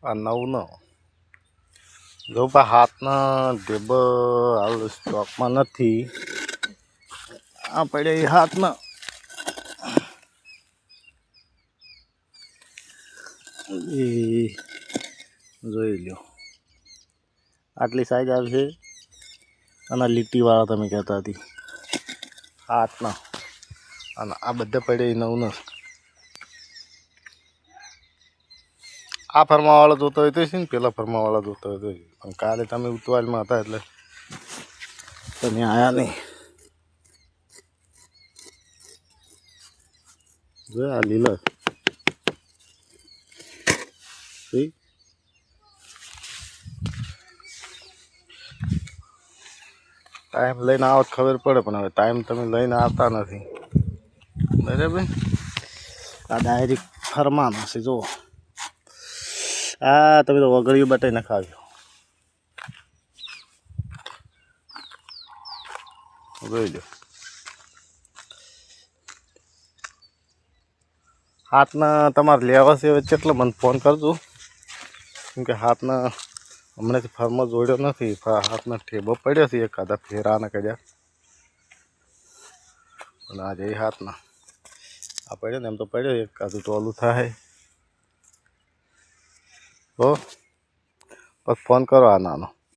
આ નવનો જો પા હાથના ઢેબ હાલ સ્ટોકમાં નથી. આ પડ્યા એ હાથના એ જોઈ લ્યો. આટલી સાઈઝ આવશે અને લીટીવાળા તમે કહેતા હતી હાથના. અને આ બધા પડ્યા એ નવનો. આ ફરમાવાળા જોતો હોય તો છે ને પેલા ફરમાવાળા જોતો હોય તો, પણ કાલે તમે ઉતવાલમાં હતા એટલે તમે આવ્યા નહીં. જો આ લીલા ટાઈમ લઈને આવો ખબર પડે, પણ હવે ટાઈમ તમે લઈને આવતા નથી. બરાબર. આ ડાયરેક્ટ ફરમાનો છે જુઓ. આ તમે તો વગળિયું બટાઈ નખાવ્યો. જોઈ લો. હાથના તમારે લેવા છે એટલે મને ફોન કરજો, કેમ કે હાથના હમણાંથી ફર્મો જોડ્યો નથી. હાથના ઠેબો પડ્યો છે એકાદા ફેરાના કર્યા. અને આજે એ હાથના આ પડ્યો ને એમ તો પડ્યો એકાદું ટોલું થાય તો બસ ફોન કરો આ નાનો.